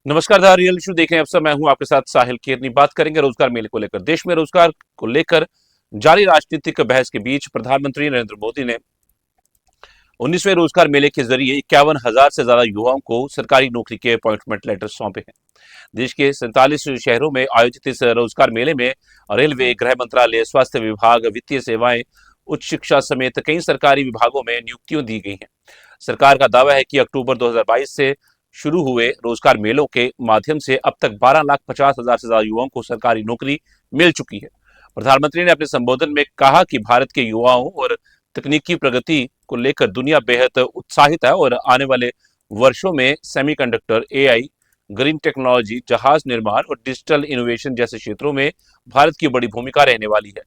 नमस्कार the real issue देख रहे हैं। अफसर मैं हूं आपके साथ साहिल केरनी। बात करेंगे रोजगार मेले को लेकर। देश में रोजगार को लेकर जारी राजनीतिक बहस के बीच प्रधानमंत्री नरेंद्र मोदी ने 19वें रोजगार मेले के जरिए 51,000 से ज्यादा युवाओं को सरकारी नौकरी के अपॉइंटमेंट लेटर सौंपे हैं। देश के 47 शहरों में आयोजित इस रोजगार मेले में रेलवे, गृह मंत्रालय, स्वास्थ्य विभाग, वित्तीय सेवाएं, उच्च शिक्षा समेत कई सरकारी विभागों में नियुक्तियां दी गई हैं। सरकार का दावा है कि अक्टूबर 2022 से शुरू हुए रोजगार मेलों के माध्यम से अब तक 12,50,000 से ज्यादा युवाओं को सरकारी नौकरी मिल चुकी है। प्रधानमंत्री ने अपने संबोधन में कहा कि भारत के युवाओं और तकनीकी प्रगति को लेकर दुनिया बेहद उत्साहित है और आने वाले वर्षों में सेमीकंडक्टर, एआई, ग्रीन टेक्नोलॉजी, जहाज निर्माण और डिजिटल इनोवेशन जैसे क्षेत्रों में भारत की बड़ी भूमिका रहने वाली है।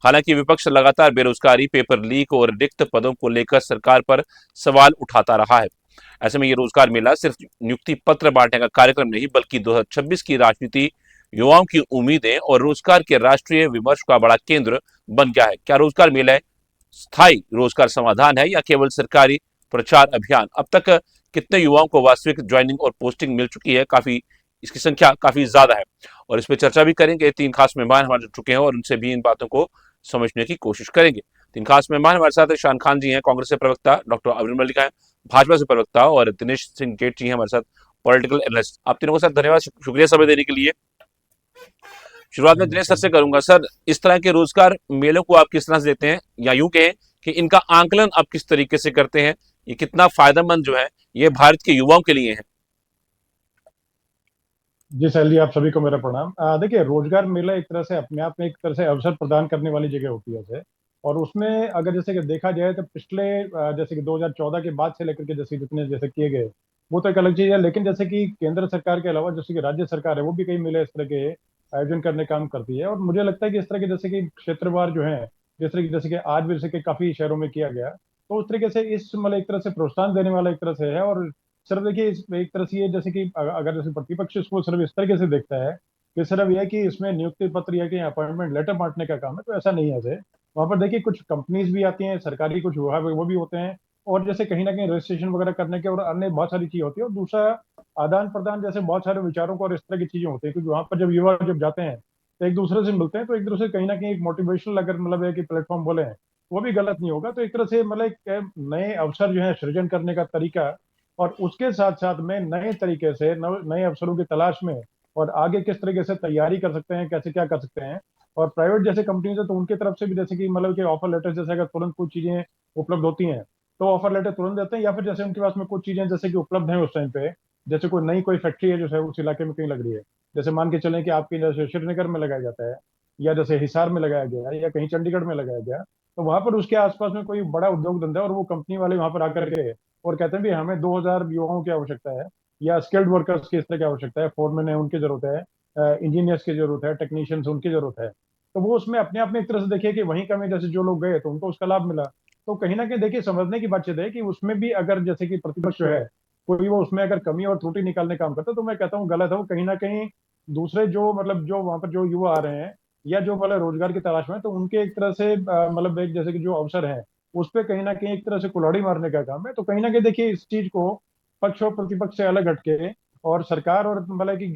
हालांकि विपक्ष लगातार बेरोजगारी, पेपर लीक और रिक्त पदों को लेकर सरकार पर सवाल उठाता रहा है। ऐसे में ये रोजगार मेला सिर्फ नियुक्ति पत्र बांटने का कार्यक्रम नहीं, बल्कि 2026 की राजनीति, युवाओं की उम्मीदें और रोजगार के राष्ट्रीय विमर्श का बड़ा केंद्र बन गया है। क्या रोजगार मेला स्थायी रोजगार समाधान है या केवल सरकारी प्रचार अभियान? अब तक कितने युवाओं को वास्तविक ज्वाइनिंग और पोस्टिंग मिल चुकी है? काफी इसकी संख्या काफी ज्यादा है और इस पर चर्चा भी करेंगे। तीन खास मेहमान हमारे जुड़ चुके हैं और उनसे भी इन बातों को समझने की कोशिश करेंगे। तीन खास मेहमान हमारे साथ शान खान जी हैं, कांग्रेस से प्रवक्ता, डॉक्टर अब्दुल मलिक हैं, भाजपा से प्रवक्ता, और दिनेश सिंह गेट जी हैं हमारे साथ, पॉलिटिकल एनालिस्ट। आप तीनों को सर धन्यवाद, शुक्रिया समय देने के लिए। शुरुआत में दिनेश सर से करूंगा। सर, इस तरह के रोजगार मेलों को आप किस तरह से देखते हैं, या यूं कहें कि इनका आंकलन आप किस तरीके से करते हैं? ये कितना फायदेमंद जो है ये भारत के युवाओं के लिए है? जी सैली, आप सभी को मेरा प्रणाम। देखिए, रोजगार मेला एक तरह से अपने आप में एक तरह से अवसर प्रदान करने वाली जगह होती है उसे। और उसमें अगर जैसे कि देखा जाए तो पिछले जैसे कि 2014 के बाद से लेकर के जैसे जितने जैसे किए गए, वो तो एक अलग चीज है। लेकिन जैसे कि केंद्र सरकार के अलावा जैसे कि राज्य सरकार है, वो भी कई मेले इस तरह के आयोजन करने का काम करती है। और मुझे लगता है कि इस तरह के जैसे कि क्षेत्रवार जो है, जैसे कि आज भी जैसे कि काफी शहरों में किया गया, तो उस तरीके से इस मतलब एक तरह से प्रोत्साहन देने वाला एक तरह से है। और सिर्फ देखिए, एक तरह से ये जैसे कि अगर जैसे प्रतिपक्ष इसको सिर्फ इस तरीके से देखता है कि सिर्फ यह कि इसमें नियुक्ति पत्र या कि अपॉइंटमेंट लेटर बांटने का काम है, तो ऐसा नहीं है। ऐसे वहां पर देखिए कुछ कंपनीज भी आती हैं, सरकारी कुछ विभाग वो भी होते हैं, और जैसे कहीं ना कहीं रजिस्ट्रेशन वगैरह करने के और अन्य बहुत सारी चीजें होती है। और दूसरा, आदान प्रदान जैसे बहुत सारे विचारों को और इस तरह की चीजें होती है, क्योंकि वहां पर जब युवा जब जाते हैं तो एक दूसरे से मिलते हैं, तो एक दूसरे से कहीं ना कहीं एक मोटिवेशनल अगर मतलब है कि प्लेटफॉर्म बोले वो भी गलत नहीं होगा। तो एक तरह से मतलब एक नए अवसर जो है सृजन करने का तरीका, और उसके साथ साथ में नए तरीके से नए अवसरों की तलाश में और आगे किस तरीके से तैयारी कर सकते हैं, कैसे क्या कर सकते हैं। और प्राइवेट जैसे कंपनीज है तो उनकी तरफ से भी जैसे कि मतलब कि ऑफर लेटर जैसे अगर तुरंत कुछ चीजें उपलब्ध होती हैं तो ऑफर लेटर तुरंत देते हैं, या फिर जैसे उनके पास में कुछ चीजें जैसे कि उपलब्ध हैं उस टाइम पे, जैसे कोई नई कोई फैक्ट्री है जो है उस इलाके में कहीं लग रही है, जैसे मान के चलें कि आपके जैसे श्रीनगर में लगाया जाता है, या जैसे हिसार में लगाया गया है, या कहीं चंडीगढ़ में लगाया गया, तो वहां पर उसके आसपास में कोई बड़ा उद्योग धंधा है और वो कंपनी वाले वहां पर आकर के और कहते हैं भी हमें 2,000 युवाओं की आवश्यकता है, या स्किल्ड वर्कर्स की इस तरह की आवश्यकता है, फोरमैन है उनकी जरूरत है, इंजीनियर्स की जरूरत है, टेक्नीशियंस उनकी जरूरत है। तो वो उसमें अपने आप में एक तरह से देखिए कि वहीं का में जैसे जो लोग गए तो उनको उसका लाभ मिला। तो कहीं ना कहीं देखिए समझने की बातचीत है कि उसमें भी अगर जैसे कि प्रतिपक्ष जो है कोई वो उसमें अगर कमी और त्रुटि निकालने का काम करता है, तो मैं कहता हूँ गलत है। वो कहीं ना कहीं दूसरे जो मतलब जो वहां पर जो युवा आ रहे हैं या जो मतलब रोजगार की तलाश में हैं, तो उनके एक तरह से मतलब एक जैसे कि जो अवसर है उस पर कहीं ना कहीं एक तरह से कुल्हाड़ी मारने का काम है। तो कहीं ना कहीं देखिए इस चीज को पक्ष और प्रतिपक्ष से अलग हटके, और सरकार और मतलब कि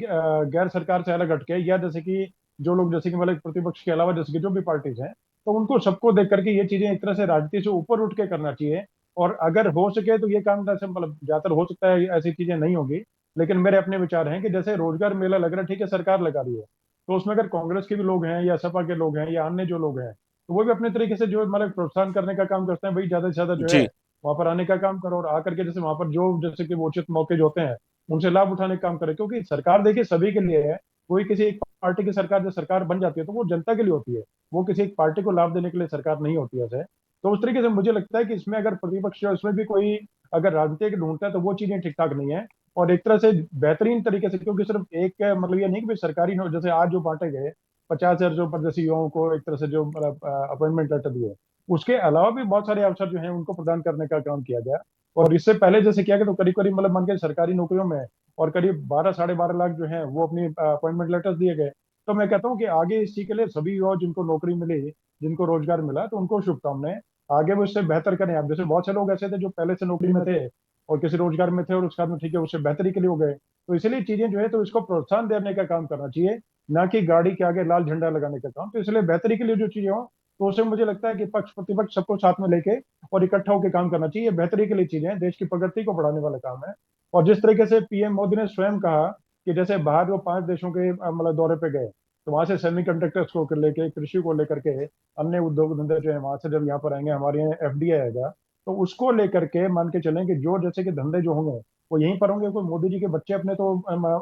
गैर सरकार से अलग हटके, या जैसे कि जो लोग जैसे कि मतलब प्रतिपक्ष के अलावा जैसे कि जो भी पार्टीज हैं, तो उनको सबको देख करके ये चीजें एक तरह से राजनीति से ऊपर उठ के करना चाहिए। और अगर हो सके तो ये काम जैसे मतलब ज्यादातर हो सकता है ऐसी चीजें नहीं होगी, लेकिन मेरे अपने विचार हैं कि जैसे रोजगार मेला लग रहा है, ठीक है सरकार लगा रही है, तो उसमें अगर कांग्रेस के भी लोग हैं या सपा के लोग हैं या अन्य जो लोग हैं, तो वो भी अपने तरीके से जो मतलब प्रोत्साहन करने का काम करते हैं, भाई ज्यादा से ज्यादा जो है जी। वहां पर आने का काम करो, और आकर के जैसे वहां पर जो जैसे कि वो उचित मौके जो होते हैं उनसे लाभ उठाने का काम करे। क्योंकि सरकार देखिए सभी के लिए है, कोई किसी एक पार्टी की सरकार जब सरकार बन जाती है तो वो जनता के लिए होती है, वो किसी एक पार्टी को लाभ देने के लिए सरकार नहीं होती है ऐसे। तो उस तरीके से मुझे लगता है कि इसमें अगर प्रतिपक्ष जो है, इसमें भी कोई अगर राजनीति ढूंढता है तो वो चीजें ठीक ठाक नहीं है। और एक तरह से बेहतरीन तरीके से, क्योंकि सिर्फ एक मतलब ये नहीं कि भाई सरकारी जैसे आज जो बांटे गए 50,000 जो परदेशी युवाओं को एक तरह से जो मतलब अपॉइंटमेंट लेटर दिए, उसके अलावा भी बहुत सारे अवसर जो हैं उनको प्रदान करने का काम किया गया। और इससे पहले जैसे किया गया तो करीब करीब मतलब मान के सरकारी नौकरियों में और करीब 12 साढ़े 12 लाख जो है वो अपनी अपॉइंटमेंट लेटर्स दिए गए। तो मैं कहता हूँ कि आगे इस चीज के लिए सभी युवा जिनको नौकरी मिली, जिनको रोजगार मिला, तो उनको शुभकामनाएं। आगे वो इससे बेहतर करें। आप जैसे बहुत से लोग ऐसे थे जो पहले से नौकरी में थे और किसी रोजगार में थे और उसके बाद में ठीक है उससे बेहतरी के लिए हो गए, तो इसलिए चीजें जो है तो इसको प्रोत्साहन देने का काम करना चाहिए, ना कि गाड़ी के आगे लाल झंडा लगाने का काम। तो इसलिए बेहतरी के लिए जो चीजें हो तो उससे मुझे लगता है कि पक्ष प्रतिपक्ष सबको साथ में लेके और इकट्ठा होकर काम करना चाहिए। बेहतरी के लिए चीजें हैं, देश की प्रगति को बढ़ाने वाला काम है। और जिस तरीके से पीएम मोदी ने स्वयं कहा कि जैसे बाहर वो 5 देशों के मतलब दौरे पे गए, तो वहां से सेमीकंडक्टर्स को लेके, कृषि को लेकर के, अन्य उद्योग धंधे जो है वहां से जब यहाँ पर आएंगे, हमारे यहाँ एफडीआई आएगा, तो उसको लेकर के मान के चलें कि जो जैसे कि धंधे जो होंगे वो यहीं पर होंगे। कोई मोदी जी के बच्चे अपने तो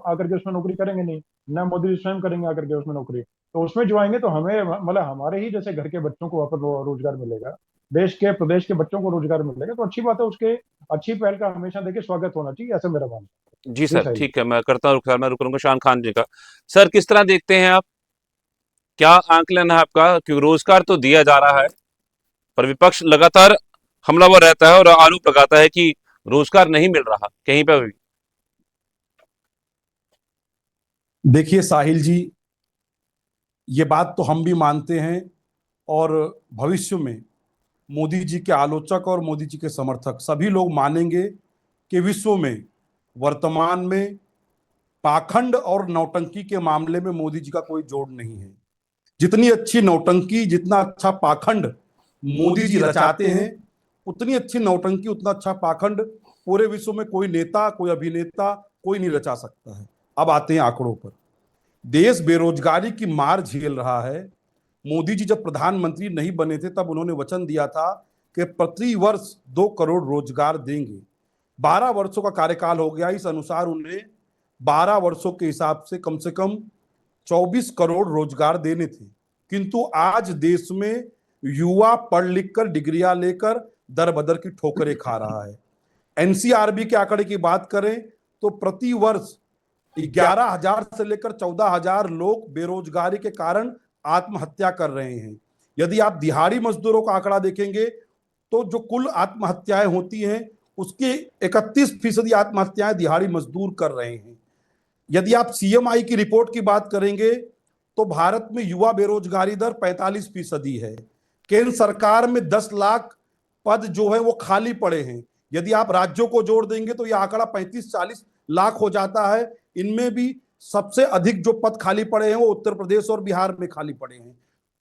आकर के उसमें नौकरी करेंगे नहीं, ना मोदी जी स्वयं करेंगे आकर के उसमें नौकरी। तो उसमें जो आएंगे तो हमें मतलब हमारे ही जैसे घर के बच्चों को वहाँ पर रोजगार मिलेगा, देश के प्रदेश के बच्चों को रोजगार मिलेगा, तो अच्छी बात है। उसके अच्छी पहल का हमेशा देखिए स्वागत होना चाहिए, ऐसा मेरा मानना जी है। जी सर, साहिल। ठीक है, मैं करता हूँ सर, मैं रुक लूंगा शान खान जी का। सर, किस तरह देखते हैं आप, क्या आंकलन है आपका, क्योंकि रोजगार तो दिया जा रहा है पर विपक्ष लगातार हमलावर रहता है और आरोप लगाता है कि रोजगार नहीं मिल रहा कहीं पर भी। देखिए साहिल जी, ये बात तो हम भी मानते हैं, और भविष्य में मोदी जी के आलोचक और मोदी जी के समर्थक सभी लोग मानेंगे कि विश्व में वर्तमान में पाखंड और नौटंकी के मामले में मोदी जी का कोई जोड़ नहीं है। जितनी अच्छी नौटंकी, जितना अच्छा पाखंड मोदी जी रचाते हैं, उतनी अच्छी नौटंकी, उतना अच्छा पाखंड पूरे विश्व में कोई नेता, कोई अभिनेता, कोई नहीं रचा सकता है। अब आते हैं आंकड़ों पर। देश बेरोजगारी की मार झेल रहा है। मोदी जी जब प्रधानमंत्री नहीं बने थे तब उन्होंने वचन दिया था कि प्रति वर्ष 2 करोड़ रोजगार देंगे। 12 वर्षों का कार्यकाल हो गया, इस अनुसार उन्हें 12 वर्षों के हिसाब से कम 24 करोड़ रोजगार देने थे। किंतु आज देश में युवा पढ़ लिख कर, डिग्रियां लेकर दर बदर की ठोकरें खा रहा है। एनसीआरबी के आंकड़े की बात करें तो प्रति वर्ष 11,000 से लेकर 14,000 लोग बेरोजगारी के कारण आत्महत्या कर रहे हैं। यदि आप दिहाड़ी मजदूरों का आंकड़ा देखेंगे तो जो कुल आत्महत्याएं होती हैं उसके 31% आत्महत्याएं दिहाड़ी मजदूर कर रहे हैं। यदि आप सीएमआई की रिपोर्ट की बात करेंगे तो भारत में युवा बेरोजगारी दर 45% है। केंद्र सरकार में 10 लाख पद जो है वो खाली पड़े हैं। यदि आप राज्यों को जोड़ देंगे तो यह आंकड़ा 35-40 लाख हो जाता है। इनमें भी सबसे अधिक जो पद खाली पड़े हैं वो उत्तर प्रदेश और बिहार में खाली पड़े हैं।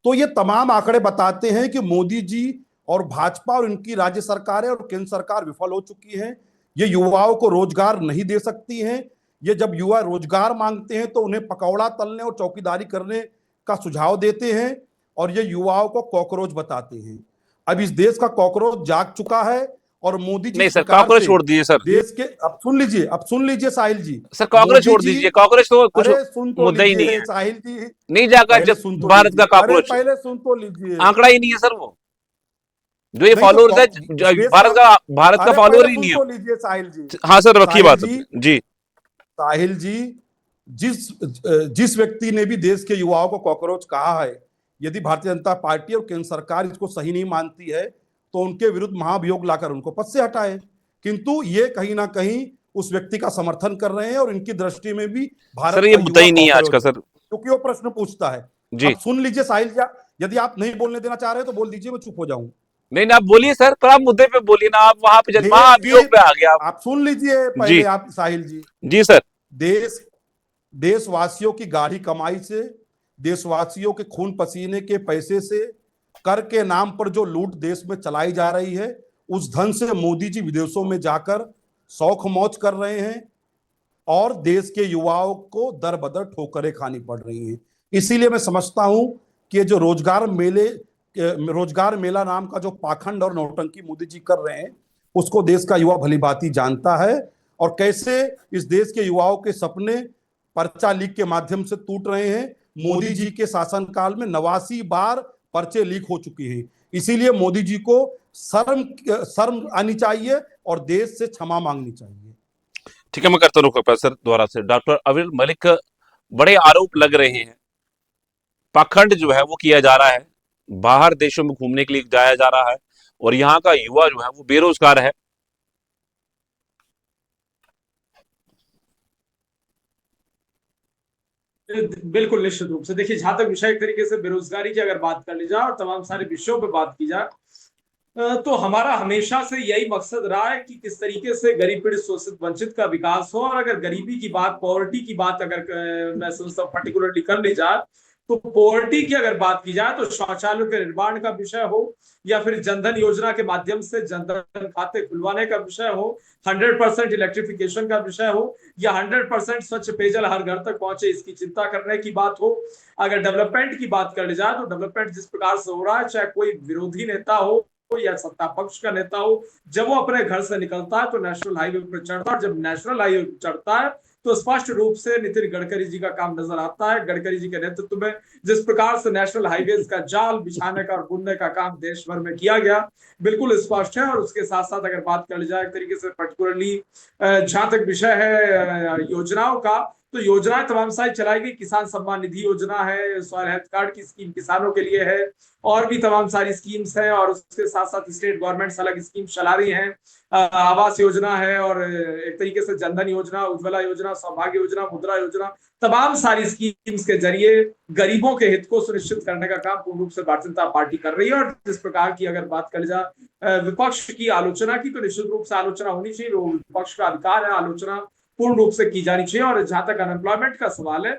तो ये तमाम आंकड़े बताते हैं कि मोदी जी और भाजपा और इनकी राज्य सरकारें और केंद्र सरकार विफल हो चुकी है। ये युवाओं को रोजगार नहीं दे सकती हैं। ये जब युवा रोजगार मांगते हैं तो उन्हें पकौड़ा तलने और चौकीदारी करने का सुझाव देते हैं, और ये युवाओं को कॉकरोच बताते हैं। अब इस देश का कॉकरोच जाग चुका है और मोदी जी नहीं सर, सरकार कॉकरोच से छोड़ दीजिए सर। देश के, अब सुन लीजिए साहिल जी। सर कॉकरोच मोदी छोड़ जी, दीजिए, कॉकरोच तो कुछ अरे सुन तो मुद्दा ही नहीं लीजिए है। साहिल जी, नहीं जाकर पहले सुन तो भारत का लीजिए, अरे कॉकरोच पहले सुन तो लीजिए। आंकड़ा ही नहीं है सर, वो जो ये नहीं तो फॉलोअर्स है इस देश का, भारत का अरे फॉलोअर पहले ही सुन नहीं है तो वो। लीजिए साहिल जी। हाँ सर, रखिए साहिल बात जी, अपनी। जी साहिल जी, जिस जिस व्यक्ति ने भी देश के युवाओं को कॉकरोच कहा है, यदि भारतीय जनता पार्टी और केंद्र सरकार इसको सही नहीं मानती है तो उनके विरुद्ध महाभियोग लाकर उनको पद से हटाए। किंतु ये कहीं ना कहीं उस व्यक्ति का समर्थन कर रहे हैं और इनकी दृष्टि में भी सर, भारत ये का मुद्दा युवा ही नहीं है आज का कॉकरोच है, सर। क्योंकि वो प्रश्न पूछता है। जी अब सुन लीजिए साहिल जी, यदि आप नहीं बोलने देना चाह रहे तो बोल दीजिए, मैं चुप हो जाऊं। नहीं ना, आप बोलिए सर, पर आप मुद्दे पे बोलिए ना, आप वहां पे देश महाभियोग की, पे आ गया आप। आप सुन लीजिए जी पहले, आप साहिल जी। जी सर। देश देशवासियों की गाढ़ी कमाई से, देशवासियों के खून पसीने के पैसे से, कर के नाम पर जो लूट देश में चलाई जा रही है, उस धन से मोदी जी विदेशों में जाकर शौक मौज कर रहे हैं और देश के युवाओं को दर बदर ठोकरें खानी पड़ रही हैं। इसीलिए मैं समझता हूं कि ये जो रोजगार मेला नाम का जो पाखंड और नौटंकी मोदी जी कर रहे हैं, उसको देश का युवा भली भांति जानता है, और कैसे इस देश के युवाओं के सपने पर्चा लीक के माध्यम से टूट रहे हैं। मोदी जी के शासनकाल में 89 बार पर्चे लीक हो चुके हैं। इसीलिए मोदी जी को शर्म आनी चाहिए और देश से क्षमा मांगनी चाहिए। ठीक है, मैं करता हूँ प्रोफेसर दोबारा से। डॉक्टर अविल मलिक, बड़े आरोप लग रहे हैं, पाखंड जो है वो किया जा रहा है, बाहर देशों में घूमने के लिए जाया जा रहा है और यहाँ का युवा जो है वो बेरोजगार है। बिल्कुल निश्चित रूप से देखिए, जहां तक विषय तरीके से बेरोजगारी की अगर बात कर ली जाए और तमाम सारे विषयों पे बात की जाए, तो हमारा हमेशा से यही मकसद रहा है कि किस तरीके से गरीब पीड़ित शोषित वंचित का विकास हो। और अगर गरीबी की बात, पॉवर्टी की बात अगर मैं समझता हूँ पर्टिकुलरली कर ली जाए, तो पॉवर्टी की अगर बात की जाए तो शौचालयों के निर्माण का विषय हो, या फिर जनधन योजना के माध्यम से जनधन खाते खुलवाने का विषय हो, 100% इलेक्ट्रिफिकेशन का विषय हो, या 100% स्वच्छ पेयजल हर घर तक पहुंचे, इसकी चिंता करने की बात हो। अगर डेवलपमेंट की बात कर ली जाए तो डेवलपमेंट जिस प्रकार से हो रहा है, चाहे कोई विरोधी नेता हो या सत्ता पक्ष का नेता हो, जब वो अपने घर से निकलता है तो नेशनल हाईवे पर चढ़ता है, और जब नेशनल हाईवे पर चढ़ता है तो स्पष्ट रूप से नितिन गडकरी जी का काम नजर आता है। गडकरी जी के नेतृत्व में जिस प्रकार से नेशनल हाईवेज का जाल बिछाने का और बुनने का काम देश भर में किया गया, बिल्कुल स्पष्ट है। और उसके साथ साथ अगर बात कर जाए एक तरीके से पर्टिकुलरली जहां तक विषय है योजनाओं का, तो योजनाएं तमाम सारी चलाई गई। किसान सम्मान निधि योजना है, सॉइल हेल्थ कार्ड की स्कीम किसानों के लिए है, और भी तमाम सारी स्कीम्स हैं। और उसके साथ साथ स्टेट गवर्नमेंट्स अलग स्कीम चला रही हैं, आवास योजना है, और एक तरीके से जनधन योजना, उज्ज्वला योजना, सौभाग्य योजना, मुद्रा योजना, तमाम सारी स्कीम्स के जरिए गरीबों के हित को सुनिश्चित करने का काम पूर्ण रूप से भारतीय जनता पार्टी कर रही है। और जिस प्रकार की अगर बात कर जाए विपक्ष की आलोचना की, तो निश्चित रूप से आलोचना होनी चाहिए, वो विपक्ष का अधिकार है, आलोचना पूर्ण रूप से की जानी चाहिए। और जहां तक अनएम्प्लॉयमेंट का सवाल है,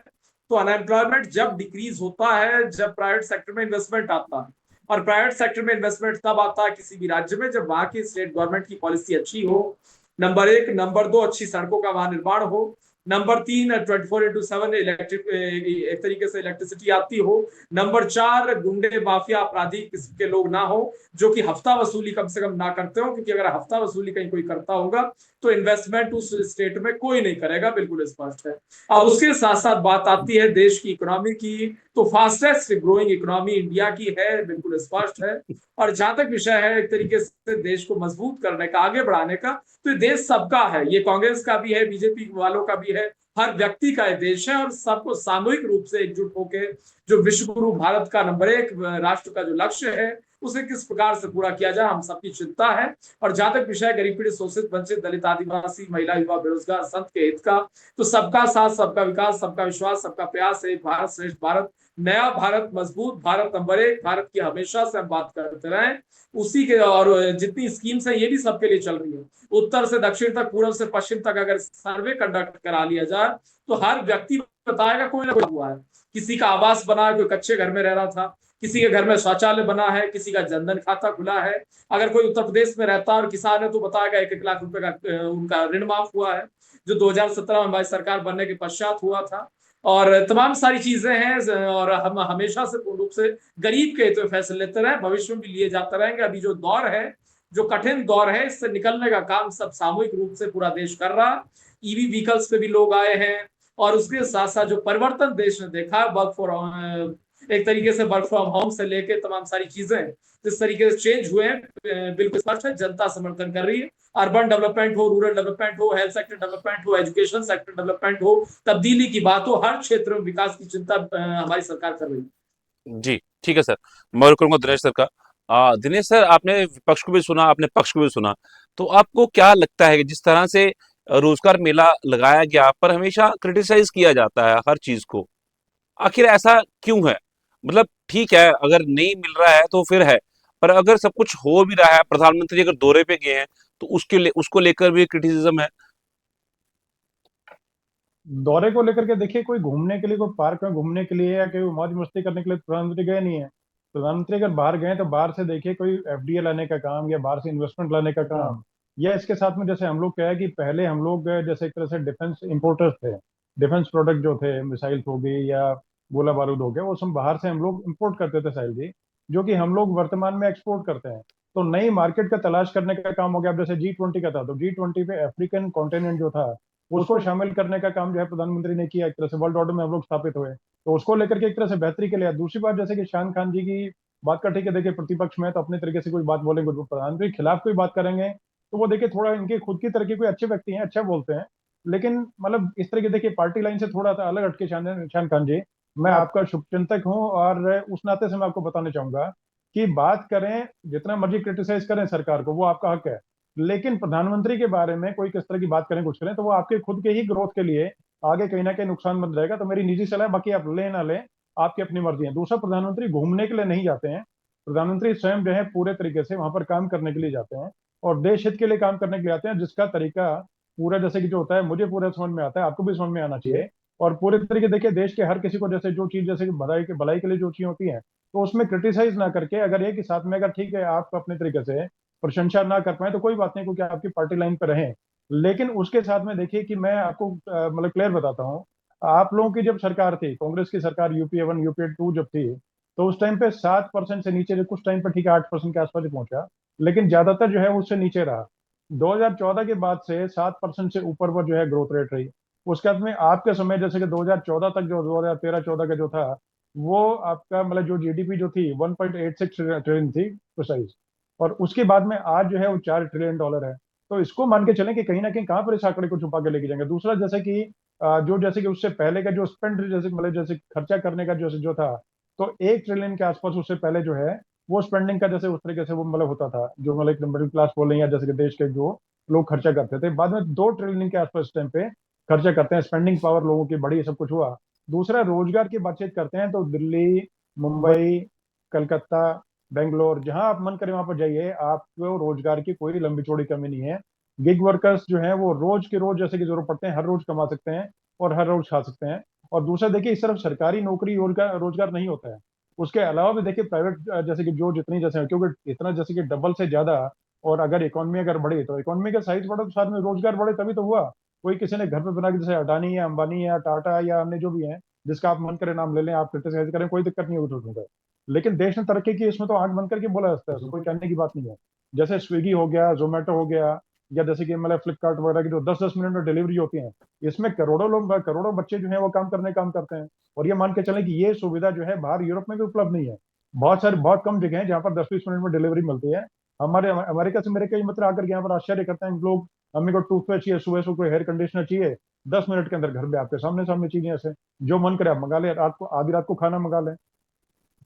तो अनएम्प्लॉयमेंट जब डिक्रीज होता है जब प्राइवेट सेक्टर में इन्वेस्टमेंट आता है। और प्राइवेट सेक्टर में इन्वेस्टमेंट तब आता है किसी भी राज्य में जब वहां की स्टेट गवर्नमेंट की पॉलिसी अच्छी हो, नंबर एक। नंबर दो, अच्छी सड़कों का वहां निर्माण हो। नंबर तीन, 24/7 इलेक्ट्रिक एक तरीके से इलेक्ट्रिसिटी आती हो। नंबर चार, गुंडे माफिया अपराधी किस्म के लोग ना हो जो कि हफ्ता वसूली कम से कम ना करते हो, क्योंकि अगर हफ्ता वसूली कहीं कोई करता होगा तो इन्वेस्टमेंट उस स्टेट में कोई नहीं करेगा, बिल्कुल स्पष्ट है। अब उसके साथ साथ बात आती है देश की इकोनॉमी की, तो फास्टेस्ट ग्रोइंग इकोनॉमी इंडिया की है, बिल्कुल स्पष्ट है। और जहां तक विषय है एक तरीके से देश को मजबूत करने का, आगे बढ़ाने का, तो ये देश सबका है, ये कांग्रेस का भी है, बीजेपी वालों का भी है, हर व्यक्ति का ये देश है। और सबको सामूहिक रूप से एकजुट होकर जो विश्व गुरु भारत का नंबर एक राष्ट्र का जो लक्ष्य है, उसे किस प्रकार से पूरा किया जाए, हम सबकी चिंता है। और जहां तक विषय गरीब पीड़ित शोषित वंचित दलित आदिवासी महिला युवा बेरोजगार संत के हित का, तो सबका साथ, सबका विकास, सबका विश्वास, सबका प्रयास, एक भारत श्रेष्ठ भारत, नया भारत, मजबूत भारत, नंबर एक भारत की हमेशा से हम बात करते रहे, उसी के। और जितनी स्कीम्स है ये भी सबके लिए चल रही है, उत्तर से दक्षिण तक, पूर्व से पश्चिम तक अगर सर्वे कंडक्ट करा लिया जाए तो हर व्यक्ति बताएगा कोई ना कोई हुआ है। किसी का आवास बना है, कोई कच्चे घर में रह रहा था, किसी के घर में शौचालय बना है, किसी का जनधन खाता खुला है। अगर कोई उत्तर प्रदेश में रहता है और किसान है तो बताएगा 1-1 लाख रुपए का उनका ऋण माफ हुआ है, जो 2017 में हमारी सरकार बनने के पश्चात हुआ था। और तमाम सारी चीजें हैं, और हम हमेशा से पूर्ण रूप से गरीब के हित में फैसले लेते रहे, भविष्य में भी लिए जाते रहेंगे। अभी जो दौर है, जो कठिन दौर है, इससे निकलने का काम सब सामूहिक रूप से पूरा देश कर रहा है। ईवी व्हीकल्स पे भी लोग आए हैं, और उसके साथ साथ जो परिवर्तन देश ने देखा, एक तरीके से वर्क फ्रॉम होम से लेके तमाम सारी चीजें जिस तरीके से चेंज हुए हैं, बिल्कुल स्पष्ट है, जनता समर्थन कर रही है। अर्बन डेवलपमेंट हो, रूरल डेवलपमेंट हो, हेल्थ सेक्टर डेवलपमेंट हो, एजुकेशन सेक्टर डेवलपमेंट हो, तब्दीली की बात हो, हर क्षेत्र में विकास की चिंता हमारी सरकार कर रही है। जी, ठीक है सर। मैं और करूंगा दिनेश सर का। दिनेश सर, आपने विपक्ष को भी सुना, आपने पक्ष को भी सुना, तो आपको क्या लगता है कि जिस तरह से रोजगार मेला लगाया गया, पर हमेशा क्रिटिसाइज किया जाता है हर चीज को, आखिर ऐसा क्यों है? मतलब ठीक है, अगर नहीं मिल रहा है तो फिर है, पर अगर सब कुछ हो भी रहा है, प्रधानमंत्री अगर दौरे पे गए हैं, तो उसको लेकर भी क्रिटिसिज्म है। दौरे को लेकर के देखिए, कोई घूमने के लिए, कोई पार्क में घूमने के लिए या कोई मौज मस्ती करने के लिए प्रधानमंत्री गए नहीं है। प्रधानमंत्री अगर बाहर गए तो बाहर से देखिए कोई एफडीए लाने का काम या बाहर से इन्वेस्टमेंट लाने का काम, या इसके साथ में जैसे हम लोग क्या है कि पहले हम लोग जैसे एक तरह से डिफेंस इंपोर्टर्स थे। डिफेंस प्रोडक्ट जो थे, मिसाइल्स हो गई या गोला बारूद हो गया, वो सब बाहर से हम लोग इंपोर्ट करते थे साहिल जी, जो कि हम लोग वर्तमान में एक्सपोर्ट करते हैं। तो नई मार्केट का तलाश करने का काम हो गया। अब जैसे G20 का था, तो G20 पे अफ्रीकन कॉन्टिनेंट जो था उसको शामिल करने का काम जो है प्रधानमंत्री ने किया। एक तरह से वर्ल्ड ऑर्डर में हम लोग स्थापित हुए, तो उसको लेकर के एक तरह से बेहतरी के लिए। दूसरी बात, जैसे कि शान खान जी की बात का ठीक है, देखिए प्रतिपक्ष में तो अपने तरीके से कोई बात बोलेंगे, तो प्रधानमंत्री के खिलाफ कोई बात करेंगे तो वो देखिए थोड़ा इनके खुद की तरह के कोई अच्छे व्यक्ति हैं, अच्छा बोलते हैं, लेकिन मतलब इस तरह के देखिए पार्टी लाइन से थोड़ा सा अलग हटके शान खान जी, मैं आपका शुभचिंतक हूँ, और उस नाते से मैं आपको बताना चाहूंगा कि बात करें, जितना मर्जी क्रिटिसाइज करें सरकार को, वो आपका हक है, लेकिन प्रधानमंत्री के बारे में कोई किस तरह की बात करें, कुछ करें, तो वो आपके खुद के ही ग्रोथ के लिए आगे कहीं ना कहीं नुकसानमंद रहेगा। तो मेरी निजी सलाह है, बाकी आप लें ना लें आपकी अपनी मर्जी है। दूसरा, प्रधानमंत्री घूमने के लिए नहीं जाते हैं, प्रधानमंत्री स्वयं जो है पूरे तरीके से वहां पर काम करने के लिए जाते हैं और देश हित के लिए काम करने के लिए आते हैं, जिसका तरीका पूरा जैसे कि जो होता है मुझे पूरा समझ में आता है, आपको भी समझ में आना चाहिए। और पूरे तरीके देखिए देश के हर किसी को जैसे जो चीज जैसे कि भलाई के लिए जो चीज होती है तो उसमें क्रिटिसाइज ना करके, अगर एक ही साथ में अगर ठीक है आप अपने तरीके से प्रशंसा ना कर पाए तो कोई बात नहीं, क्योंकि आपकी पार्टी लाइन पर रहें। लेकिन उसके साथ में देखिए कि मैं आपको मतलब क्लियर बताता हूँ, आप लोगों की जब सरकार थी, कांग्रेस की सरकार, यूपीए 1 यूपीए 2 जब थी, तो उस टाइम पे 7% से नीचे, जो कुछ टाइम पे ठीक है 8% के आसपास ही पहुंचा, लेकिन ज्यादातर जो है उससे नीचे रहा। 2014 के बाद से 7% से ऊपर पर जो है ग्रोथ रेट रही। उसके बाद में आपके समय जैसे कि 2014 तक, जो 2013-14 का जो था, वो आपका मतलब जो जीडीपी जो थी 1.86 ट्रिलियन थी प्रिसाइज, और उसके बाद में आज जो है वो $4 ट्रिलियन है। तो इसको मान के चलें कि कहीं ना कहीं कहाँ पर इस आंकड़े को छुपा के लेके जाएंगे। दूसरा जैसे कि जो जैसे कि उससे पहले का जो स्पेंड जैसे मतलब जैसे खर्चा करने का जो था, तो 1 ट्रिलियन के आसपास उससे पहले जो है वो स्पेंडिंग का जैसे उस तरीके से वो मतलब होता था, जो मतलब मिडिल क्लास बोले या जैसे कि देश के जो लोग खर्चा करते थे। बाद में 2 ट्रिलियन के आसपास टाइम पे खर्चा करते हैं, स्पेंडिंग पावर लोगों की बढ़ी, सब कुछ हुआ। दूसरा रोजगार की बातचीत करते हैं तो दिल्ली, मुंबई, कलकत्ता, बेंगलोर, जहां आप मन करे वहां पर जाइए, आपको रोजगार की कोई लंबी चौड़ी कमी नहीं है। गिग वर्कर्स जो हैं वो रोज के रोज जैसे कि जरूरत पड़ते हैं, हर रोज कमा सकते हैं और हर रोज खा सकते हैं। और दूसरा देखिए, इस तरफ सरकारी नौकरी रोजगार रोजगार नहीं होता है, उसके अलावा भी देखिए प्राइवेट जैसे कि जो जितनी जैसे, क्योंकि इतना जैसे कि डबल से ज्यादा, और अगर इकोनॉमी अगर बढ़ी तो इकोनॉमी का साइज बढ़ा तो साथ में रोजगार बढ़े, तभी तो हुआ। कोई किसी ने घर पे बना के, जैसे अडानी या अंबानी या टाटा या अन्य जो भी हैं, जिसका आप मन करे नाम ले लें, आप क्रिटिसाइज करें, कोई दिक्कत नहीं होगी उसमें। लेकिन देश ने तरक्की की, इसमें तो आंख बंद करके बोला जाता है, इसमें कोई कहने की बात नहीं है। जैसे स्विगी हो गया, जोमेटो हो गया, या जैसे कि मतलब फ्लिपकार्ट वगैरह की जो 10-10 मिनट में डिलीवरी होती है, इसमें करोड़ों लोग, करोड़ों बच्चे जो है वो काम करते हैं। और ये मान के चलें कि ये सुविधा जो है बाहर यूरोप में भी उपलब्ध नहीं है। बहुत कम जगह है जहाँ पर 10-20 मिनट में डिलीवरी मिलती है। हमारे अमेरिका से मेरे कई मित्र आकर के यहाँ पर आश्चर्य करते हैं लोग, हमें को टूथपेस्ट चाहिए, सुबह सुबह कोई हेयर कंडीशनर चाहिए, 10 मिनट के अंदर घर पे आपके सामने सामने चीजें, ऐसे जो मन करे आप मंगा ले, रात को आधी रात को खाना मंगा लें।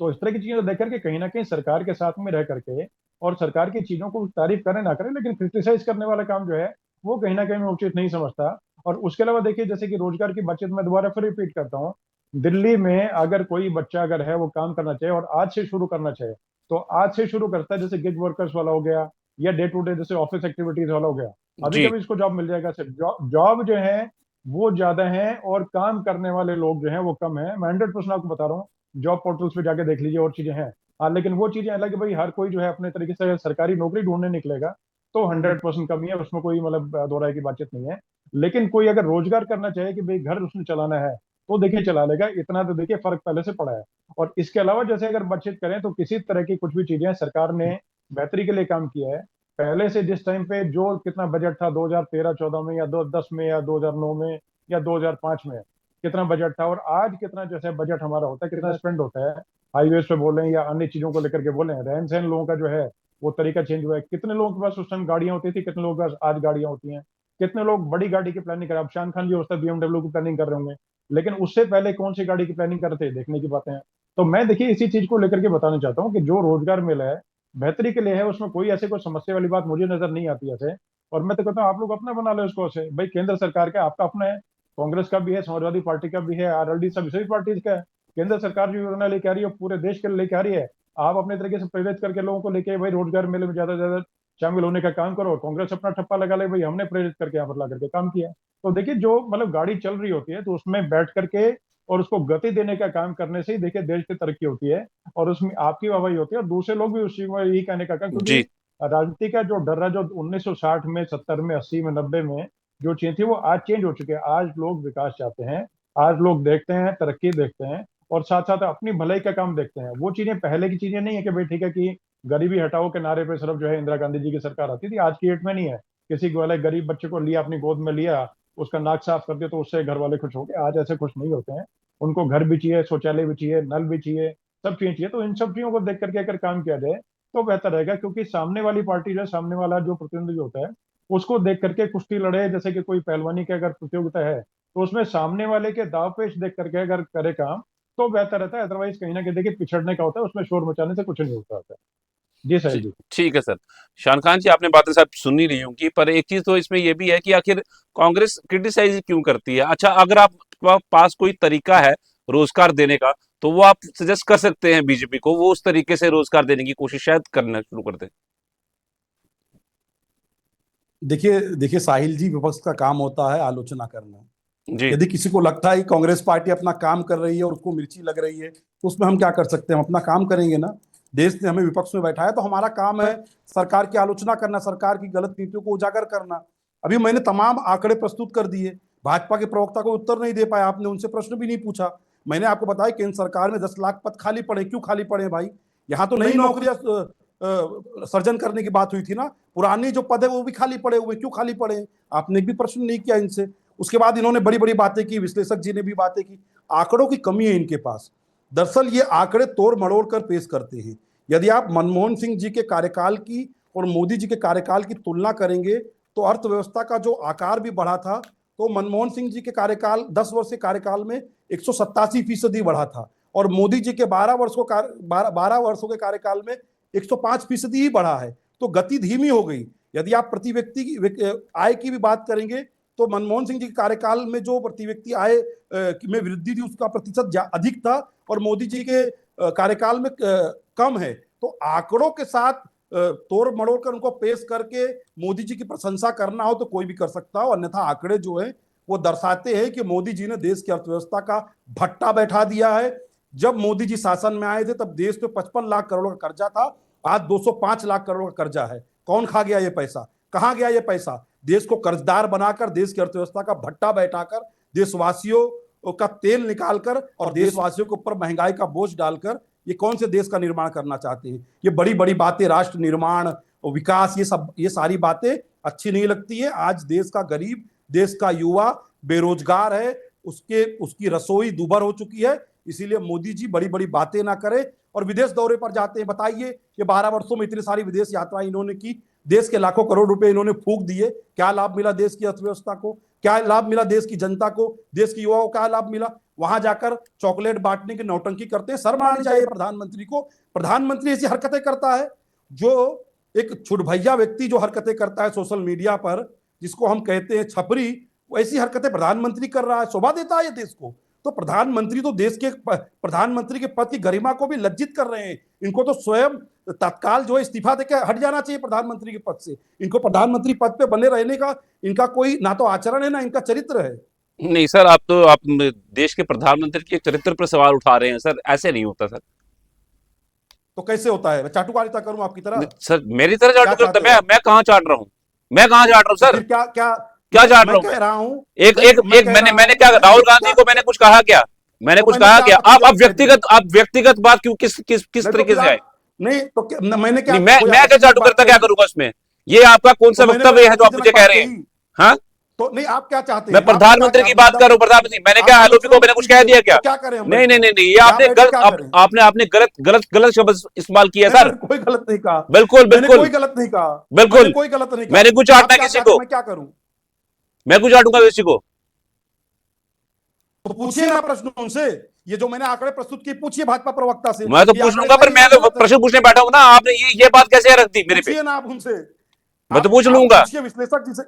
तो इस तरह की चीजें देख करके कहीं ना कहीं सरकार के साथ में रह करके, और सरकार की चीजों को तारीफ करें ना करें, लेकिन क्रिटिसाइज करने वाला काम जो है वो कहीं ना कहीं मैं उचित नहीं समझता। और उसके अलावा देखिए, जैसे कि रोजगार की बातचीत मैं दोबारा फिर रिपीट करता हूँ, दिल्ली में अगर कोई बच्चा अगर है वो काम करना चाहे और आज से शुरू करना चाहे, तो आज से शुरू करता है, जैसे गिग वर्कर्स वाला हो गया या डे टू डे जैसे ऑफिस एक्टिविटीज वाला हो गया, अभी जी। कभी इसको जॉब मिल जाएगा। सिर्फ जॉब जो है वो ज्यादा है और काम करने वाले लोग जो है वो कम है। मैं 100% आपको बता रहा हूँ, जॉब पोर्टल्स पे जाके देख लीजिए, और चीजें हैं। हाँ, लेकिन वो चीजें अलग है भाई, हर कोई जो है अपने तरीके से सरकारी नौकरी ढूंढने निकलेगा, तो 100% कमी है, उसमें कोई मतलब दो राय की बातचीत नहीं है। लेकिन कोई अगर रोजगार करना चाहे कि भाई घर उसने चलाना है, तो देखिए चला लेगा, इतना तो देखिए फर्क पहले से पड़ा है। और इसके अलावा जैसे अगर बातचीत करें तो किसी तरह की कुछ भी चीजें सरकार ने बेहतरी के लिए काम किया है। पहले से जिस टाइम पे जो कितना बजट था 2013-14 में, या 2010 में, या 2009 में, या 2005 में कितना बजट था, और आज कितना जैसे बजट हमारा होता है, कितना स्पेंड होता है, हाईवेज पे बोले या अन्य चीजों को लेकर के बोले, रहन सहन लोगों का जो है वो तरीका चेंज हुआ है। कितने लोगों के पास उस टाइम गाड़ियां होती थी, कितने लोगों के पास आज गाड़ियां होती हैं, कितने लोग बड़ी गाड़ी की प्लानिंग कर रहे हैं। अब शान खान जी होता है BMW की प्लानिंग कर रहे होंगे, लेकिन उससे पहले कौन सी गाड़ी की प्लानिंग कर रहे थे, देखने की बातें हैं। तो मैं देखिए इसी चीज को लेकर के बताना चाहता हूँ कि जो रोजगार मिला है बेहतरी के लिए है, उसमें कोई ऐसे कोई समस्या वाली बात मुझे नजर नहीं आती ऐसे। और मैं तो कहता हूँ आप लोग अपना बना लो इसको, से भाई केंद्र सरकार का आपका अपना है, कांग्रेस का भी है, समाजवादी पार्टी का भी है, आरएलडी, सब सभी पार्टीज का है। केंद्र सरकार जो योजना लेके आ रही है पूरे देश के लिए लेके आ रही है, आप अपने तरीके से प्रेरित करके लोगों को लेके भाई रोजगार मेले में ज्यादा से ज्यादा शामिल होने का काम करो। कांग्रेस अपना ठप्पा लगा ले, भाई हमने प्रेरित करके यहाँ पर ला करके काम किया। तो देखिए जो मतलब गाड़ी चल रही होती है तो उसमें बैठ करके और उसको गति देने का काम करने से ही देखिए देश की तरक्की होती है, और उसमें आपकी वाहवाही होती है, और दूसरे लोग भी उस चीज में यही कहने का काम, क्योंकि जी। राजनीति का जो डर है, जो 1960 में, 70 में, 80 में, 90 में जो चीज थी, वो आज चेंज हो चुकी है। आज लोग विकास चाहते हैं, आज लोग देखते हैं, तरक्की देखते हैं, और साथ साथ अपनी भलाई का काम देखते हैं। वो चीजें पहले की चीजें नहीं है कि भाई ठीक है कि गरीबी हटाओ के नारे पे सिर्फ जो है इंदिरा गांधी जी की सरकार आती थी, आज की डेट में नहीं है। किसी को वाले गरीब बच्चे को लिया, अपनी गोद में लिया, उसका नाक साफ कर दिया, तो उससे घर वाले खुश हो गए। आज ऐसे खुश नहीं होते हैं, उनको घर भी चाहिए, शौचालय भी चाहिए, नल भी चाहिए, सब चीजें चाहिए। तो इन सब चीजों को देख करके अगर काम किया जाए तो बेहतर रहेगा, क्योंकि सामने वाली पार्टी जो है, सामने वाला जो प्रतिनिधि होता है, उसको देख करके कुश्ती लड़े, जैसे कि कोई पहलवानी की अगर प्रतियोगिता है, तो उसमें सामने वाले के दाव पेश देख करके अगर करे काम तो बेहतर रहता है। अदरवाइज कहीं ना कहीं देखिए पिछड़ने का होता है, उसमें शोर मचाने से कुछ नहीं होता है। जी साहिल जी। ठीक है सर। शान खान जी, आपने बातें सब सुन ही रही होंगी, पर एक चीज तो इसमें यह भी है कि आखिर कांग्रेस क्रिटिसाइज क्यों करती है? अच्छा, अगर आप पास कोई तरीका है रोजगार देने का, तो वो आप सजेस्ट कर सकते हैं बीजेपी को, वो उस तरीके से रोजगार देने की कोशिश शायद करना शुरू कर दे। देखिए देखिए साहिल जी, विपक्ष का काम होता है आलोचना करना। जी। यदि किसी को लगता है कि कांग्रेस पार्टी अपना काम कर रही है और उसको मिर्ची लग रही है, तो उसमें हम क्या कर सकते हैं? हम अपना काम करेंगे ना। देश ने हमें विपक्ष में बैठाया, तो हमारा काम है सरकार की आलोचना करना, सरकार की गलत नीतियों को उजागर करना। अभी मैंने तमाम आंकड़े प्रस्तुत कर दिए, भाजपा के प्रवक्ता को उत्तर नहीं दे पाया, आपने उनसे प्रश्न भी नहीं पूछा। मैंने आपको बताया केंद्र सरकार में 10 लाख पद खाली पड़े। क्यों खाली पड़े भाई? यहाँ तो नई नौकरियां सर्जन करने की बात हुई थी ना, पुरानी जो पद है वो भी खाली पड़े हुए। क्यों खाली पड़े? आपने एक भी प्रश्न नहीं किया इनसे। उसके बाद इन्होंने बड़ी बड़ी बातें की, विश्लेषक जी ने भी बातें की। आंकड़ों की कमी है इनके पास। दरअसल ये आंकड़े तोड़ मड़ोड़ कर पेश करते हैं। यदि आप मनमोहन सिंह जी के कार्यकाल की और मोदी जी के कार्यकाल की तुलना करेंगे, तो अर्थव्यवस्था का जो आकार भी बढ़ा था, तो मनमोहन सिंह जी के कार्यकाल 10 वर्ष के कार्यकाल में 187% बढ़ा था, और मोदी जी के 12 वर्षों के कार्यकाल में 105% ही बढ़ा है। तो गति धीमी हो गई। यदि आप प्रति व्यक्ति की आय की भी बात करेंगे, तो मनमोहन सिंह जी के कार्यकाल में जो प्रति व्यक्ति आय में वृद्धि थी, उसका प्रतिशत अधिक था, और मोदी जी के कार्यकाल में कम है। तो आंकड़ों के साथ तोड़ मड़ोड़ कर उनको पेश करके मोदी जी की प्रशंसा करना हो तो कोई भी कर सकता हो, अन्यथा आंकड़े जो है वो दर्शाते हैं कि मोदी जी ने देश की अर्थव्यवस्था का भट्टा बैठा दिया है। जब मोदी जी शासन में आए थे तब देश पे 55 लाख करोड़ का कर्जा था, आज 205 लाख करोड़ का कर्जा है। कौन खा गया ये पैसा? कहां गया ये पैसा? देश को कर्जदार बनाकर, देश की अर्थव्यवस्था का भट्टा बैठाकर, देशवासियों का तेल निकालकर और देशवासियों के ऊपर महंगाई का बोझ डालकर ये कौन से देश का निर्माण करना चाहते हैं? ये बड़ी बड़ी बातें, राष्ट्र निर्माण और विकास, ये सारी बातें अच्छी नहीं लगती है। आज देश का गरीब, देश का युवा बेरोजगार है, उसकी रसोई दुभर हो चुकी है। इसीलिए मोदी जी बड़ी बड़ी बातें ना करें और विदेश दौरे पर जाते हैं। बताइए, ये 12 वर्षों में इतनी सारी विदेश यात्राएं इन्होंने की, देश के लाखों करोड़ रुपए इन्होंने फूंक दिए। क्या लाभ मिला देश की अर्थव्यवस्था को? क्या लाभ मिला देश की जनता को? देश के युवाओं को क्या लाभ मिला? वहां जाकर चॉकलेट बांटने की नौटंकी करते हैं। शर्म आनी चाहिए प्रधानमंत्री को। प्रधानमंत्री ऐसी हरकतें करता है, जो एक छुटभैया व्यक्ति जो हरकतें करता है सोशल मीडिया पर, जिसको हम कहते हैं छपरी, वैसी हरकतें प्रधानमंत्री कर रहा है। शोभा देता है ये देश को? तो प्रधानमंत्री तो देश के प्रधानमंत्री के पद की गरिमा को भी लज्जित कर रहे हैं। इनको तो स्वयं तत्काल जो है इस्तीफा देकर हट जाना चाहिए प्रधानमंत्री के पद से। इनको प्रधानमंत्री पद पे बने रहने का इनका कोई ना तो आचरण है, ना इनका चरित्र है। नहीं सर, आप देश के प्रधानमंत्री के चरित्र पर सवाल उठा रहे हैं सर, ऐसे नहीं होता सर। तो कैसे होता है? मैं चाटुकारिता करूं आपकी तरह? सर मेरी तरह चाटू करता? मैं कहाँ चाट रहा हूँ? मैं कहाँ चाट रहा हूँ सर? क्या क्या क्या चाट रहा हूँ? कह रहा हूँ एक एक एक मैंने क्या, राहुल गांधी को मैंने कुछ कहा क्या? मैंने कुछ कहा क्या? आप व्यक्तिगत बात क्यों किस तरीके से आए? नहीं तो मैंने क्या, मैं क्या चाटू करता क्या करूंगा उसमें? ये आपका कौन सा वक्तव्य है जो आप मुझे कह रहे हैं? हाँ, तो नहीं, आप क्या चाहते हैं? मैं प्रधानमंत्री की बात कर रहा हूँ। प्रधानमंत्री, मैंने क्या आलोपी को मैंने कुछ कह दिया क्या? क्या करें? नहीं नहीं नहीं, ये आपने गलत शब्द इस्तेमाल किया सर। कोई गलत नहीं कहा। बिल्कुल बिल्कुल, कोई गलत नहीं कहा। बिल्कुल कोई गलत नहीं कहा। मैंने कुछ चाटना किसी को? मैं क्या करूं? मैं कुछ चाटूंगा किसी को? तो पूछिए ना प्रश्न उनसे। ये जो मैंने आंकड़े प्रस्तुत किए, पूछिए भाजपा प्रवक्ता से। मैं तो पूछ लूंगा, पर मैं तो प्रश्न पूछने बैठा हूं ना। आपने ये बात कैसे रख दी मेरे पे? पूछिए ना आप उनसे। मैं तो पूछ लूंगा। विश्लेषक जी से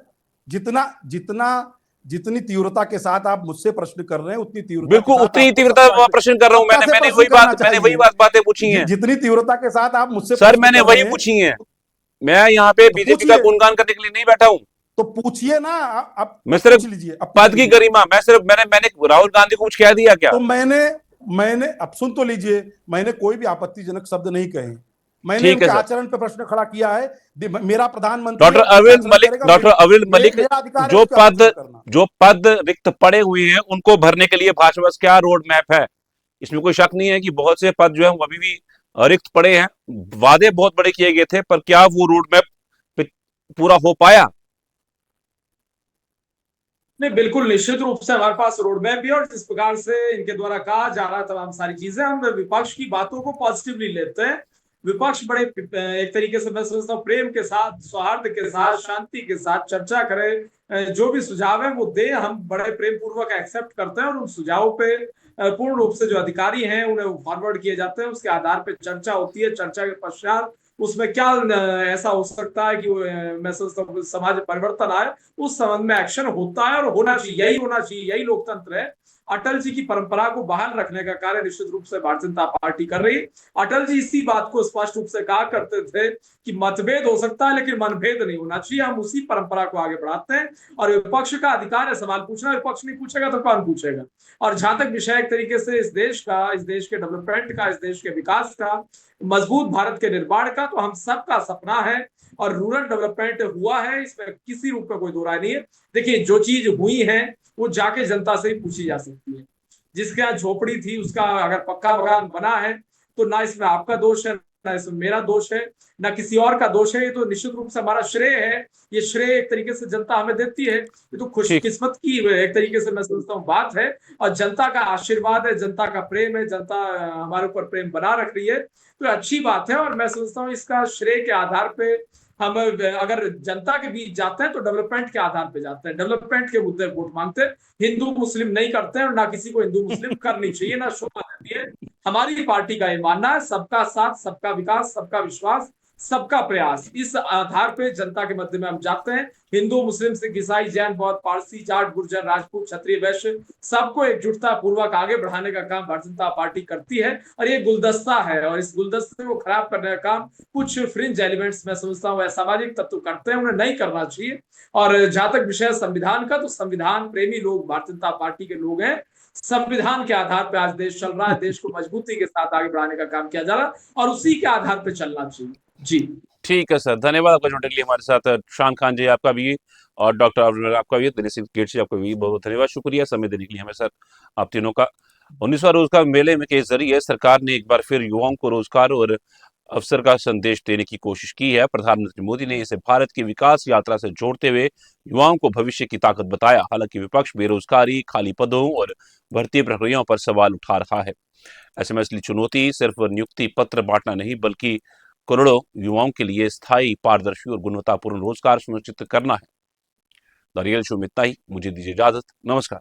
जितनी तीव्रता के साथ आप मुझसे प्रश्न कर रहे हैं, उतनी तीव्रता, बिल्कुल उतनी तीव्रता प्रश्न कर रहा हूं। मैंने वही बातें पूछी हैं। जितनी तीव्रता के साथ आप मुझसे सर मैंने वही पूछी हैं। मैं यहाँ पे बीजेपी का गुणगान करने के लिए नहीं बैठा हूं। तो पूछिए ना आप। मैं सिर्फ लीजिए पद की गरिमा, मैंने राहुल गांधी को कुछ कह दिया क्या? तो मैंने अब सुन तो लीजिए, मैंने कोई भी आपत्तिजनक शब्द नहीं कहे। मैंने उनके आचरण पे प्रश्न खड़ा किया है। मेरा प्रधानमंत्री डॉक्टर अविल मलिक जो पद रिक्त पड़े हुए हैं उनको भरने के लिए भाजपा का क्या रोड मैप है? इसमें कोई शक नहीं है कि बहुत से पद जो है वो अभी भी रिक्त पड़े हैं। वादे बहुत बड़े किए गए थे, पर क्या वो रोड मैप पूरा हो पाया? नहीं, बिल्कुल निश्चित रूप से हमारे पास रोड मैप भी, और जिस प्रकार से इनके द्वारा कहा जा रहा तमाम सारी चीजें, हम विपक्ष की बातों को पॉजिटिवली लेते हैं। विपक्ष बड़े एक तरीके से मैं समझता हूँ प्रेम के साथ, सौहार्द के साथ, शांति के साथ चर्चा करे, जो भी सुझाव है वो दे, हम बड़े प्रेम पूर्वक एक्सेप्ट करते हैं, और उन सुझावों पे पूर्ण रूप से जो अधिकारी हैं उन्हें फॉरवर्ड किए जाते हैं। उसके आधार पर चर्चा होती है, चर्चा के पश्चात उसमें क्या ऐसा हो सकता है कि मैं सोचता हूँ समाज में परिवर्तन आए, उस संबंध में एक्शन होता है और होना चाहिए, यही होना चाहिए, यही लोकतंत्र है। अटल जी की परंपरा को बहाल रखने का कार्य निश्चित रूप से भारतीय जनता पार्टी कर रही है। अटल जी इसी बात को स्पष्ट रूप से कहा करते थे कि मतभेद हो सकता है लेकिन मनभेद नहीं होना चाहिए। हम उसी परंपरा को आगे बढ़ाते हैं और विपक्ष का अधिकार है सवाल पूछना, विपक्ष नहीं पूछेगा तो कौन पूछेगा। और जहां तक विषय एक तरीके से इस देश का, इस देश के डेवलपमेंट का, इस देश के विकास का, मजबूत भारत के निर्माण का, तो हम सबका सपना है और रूरल डेवलपमेंट हुआ है, इसमें किसी रूप में कोई दो राय नहीं है। देखिए जो चीज हुई है वो जाके जनता से ही पूछी जा सकती है। जिसके यहाँ झोपड़ी थी उसका अगर पक्का मकान बना है तो ना इसमें आपका दोष है, ना इसमें मेरा दोष है, ना किसी और का दोष है। ये तो निश्चित रूप से हमारा श्रेय है, ये श्रेय एक तरीके से जनता हमें देती है। ये तो ठीक खुशकिस्मत की एक तरीके से मैं समझता हूँ बात है, और जनता का आशीर्वाद है, जनता का प्रेम है, जनता हमारे ऊपर प्रेम बना रख रही है, तो अच्छी बात है। और मैं समझता हूँ इसका श्रेय के आधार पे हम अगर जनता के बीच जाते हैं तो डेवलपमेंट के आधार पे जाते हैं, डेवलपमेंट के मुद्दे वोट मांगते हैं। हिंदू मुस्लिम नहीं करते हैं और ना किसी को हिंदू मुस्लिम करनी चाहिए, ना शोभा देती है। हमारी पार्टी का ये मानना है सबका साथ, सबका विकास, सबका विश्वास, सबका प्रयास, इस आधार पे जनता के मध्य में हम जाते हैं। हिंदू मुस्लिम सिख ईसाई जैन बौद्ध पारसी जाट गुर्जर राजपूत क्षत्रिय वैश्य सबको एकजुटता पूर्वक आगे बढ़ाने का काम भारतीय जनता पार्टी करती है। और ये गुलदस्ता है और इस गुलदस्ते को खराब करने का काम कुछ फ्रिंज एलिमेंट्स मैं समझता हूँ असामाजिक तत्व करते हैं, उन्हें नहीं करना चाहिए। और जहां तक विषय संविधान का, तो संविधान प्रेमी लोग भारतीय जनता पार्टी के लोग हैं। संविधान के आधार पर आज देश चल रहा है, देश को मजबूती के साथ आगे बढ़ाने का काम किया जा रहा है और उसी के आधार पर चलना चाहिए। जी ठीक है सर, धन्यवाद आपका जुड़ने के लिए हमारे साथ। शान खान जी आपका भी, और डॉक्टर अब्दुल आपका भी, दिनेश सिंह गेट जी आपका भी बहुत धन्यवाद, शुक्रिया समय देने के लिए हमें सर आप तीनों का। 19वां रोजगार मेले में के जरिए सरकार ने एक बार फिर युवाओं को रोजगार और अवसर का संदेश देने की कोशिश की है। प्रधानमंत्री मोदी ने इसे भारत की विकास यात्रा से जोड़ते हुए युवाओं को भविष्य की ताकत बताया। हालांकि विपक्ष बेरोजगारी, खाली पदों और भर्ती प्रक्रियाओं पर सवाल उठा रहा है। ऐसे में असली चुनौती सिर्फ नियुक्ति पत्र बांटना नहीं, बल्कि करोड़ों युवाओं के लिए स्थायी, पारदर्शी और गुणवत्तापूर्ण रोजगार सुनिश्चित करना है। द रियल शो में इतना ही, मुझे दीजिए इजाजत, नमस्कार।